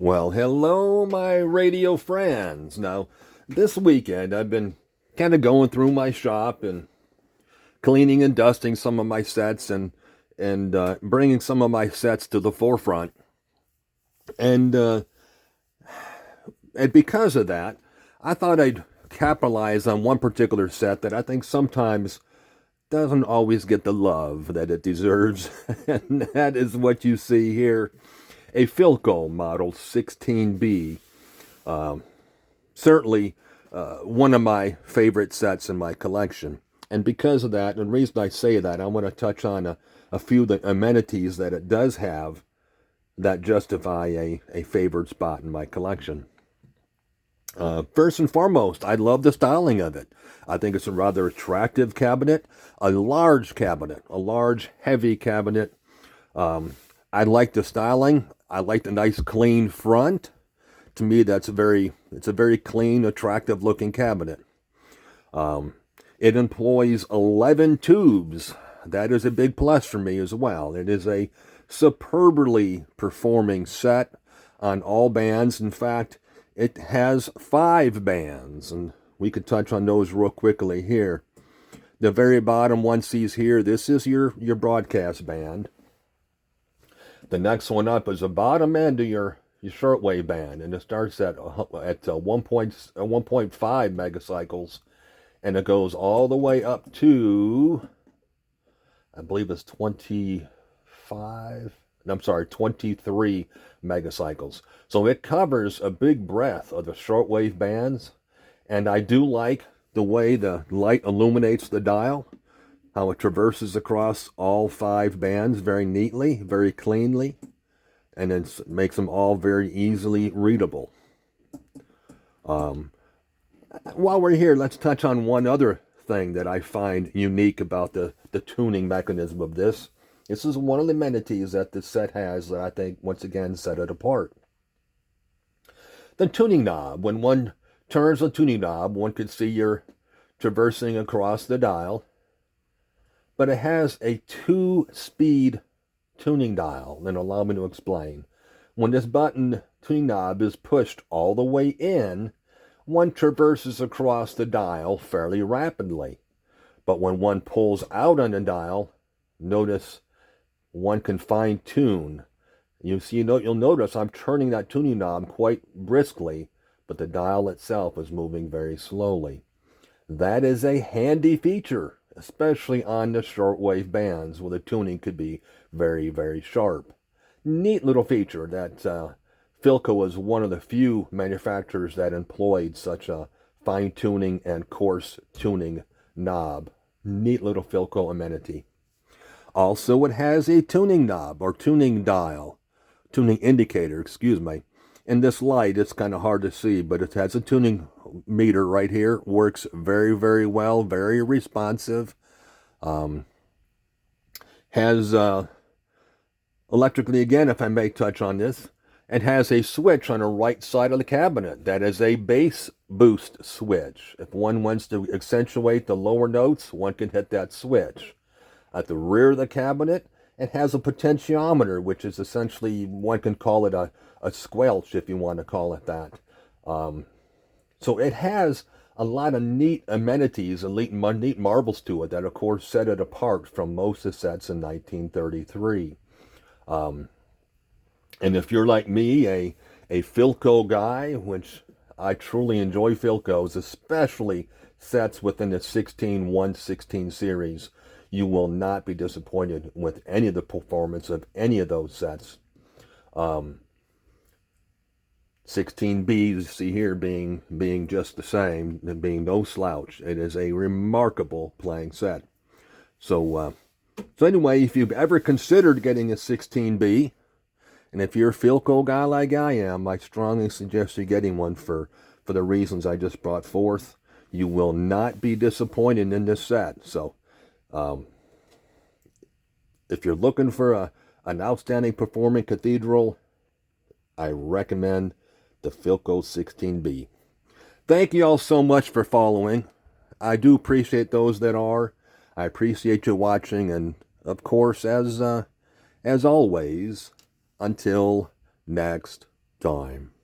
Well, hello, my radio friends. Now, this weekend I've been kind of going through my shop and cleaning and dusting some of my sets and bringing some of my sets to the forefront. And uh, and because of that, I thought I'd capitalize on one particular set that I think sometimes doesn't always get the love that it deserves, and that is what you see here, a Philco Model 16B. Certainly one of my favorite sets in my collection. And because of that, and the reason I say that, I want to touch on a few of the amenities that it does have that justify a favored spot in my collection. First and foremost, I love the styling of it. I think it's a rather attractive cabinet, a large cabinet, a large, heavy cabinet. I like the styling. I like the nice, clean front. To me, it's a very clean, attractive looking cabinet. It employs 11 tubes. That is a big plus for me as well. It is a superbly performing set on all bands. In fact, it has 5 bands, and we could touch on those real quickly here. The very bottom one sees here, this is your broadcast band. The next one up is the bottom end of your shortwave band, and it starts at 1.5 megacycles, and it goes all the way up to, I believe it's 23 megacycles. So it covers a big breadth of the shortwave bands, and I do like the way the light illuminates the dial, how it traverses across all 5 bands very neatly, very cleanly, and it makes them all very easily readable. While we're here, let's touch on one other thing that I find unique about the tuning mechanism of this. This is one of the amenities that this set has that I think, once again, set it apart. The tuning knob. When one turns the tuning knob, one can see you're traversing across the dial, but it has a 2-speed tuning dial, and allow me to explain. When this button tuning knob is pushed all the way in, one traverses across the dial fairly rapidly. But when one pulls out on the dial, notice one can fine tune. You'll notice I'm turning that tuning knob quite briskly, but the dial itself is moving very slowly. That is a handy feature, especially on the shortwave bands where the tuning could be very, very sharp. Neat little feature that Philco was one of the few manufacturers that employed such a fine-tuning and coarse tuning knob. Neat little Philco amenity. Also, it has a tuning knob or tuning dial, tuning indicator, excuse me. In this light, it's kind of hard to see, but it has a tuning meter right here. Works very, very well, very responsive. Has electrically, again, if I may touch on this, it has a switch on the right side of the cabinet. That is a bass boost switch. If one wants to accentuate the lower notes, one can hit that switch. At the rear of the cabinet, it has a potentiometer, which is essentially, one can call it a squelch, if you want to call it that. So it has a lot of neat amenities and neat marbles to it that, of course, set it apart from most of the sets in 1933. And if you're like me, a Philco guy, which I truly enjoy Philcos, especially sets within the 116 series, you will not be disappointed with any of the performance of any of those sets. 16B, you see here, being just the same, and being no slouch. It is a remarkable playing set. So anyway, if you've ever considered getting a 16B, and if you're a Philco guy like I am, I strongly suggest you getting one for the reasons I just brought forth. You will not be disappointed in this set. So, if you're looking for an outstanding performing cathedral, I recommend the Philco 16B. Thank you all so much for following. I do appreciate those that are. I appreciate you watching, and of course, as always, until next time.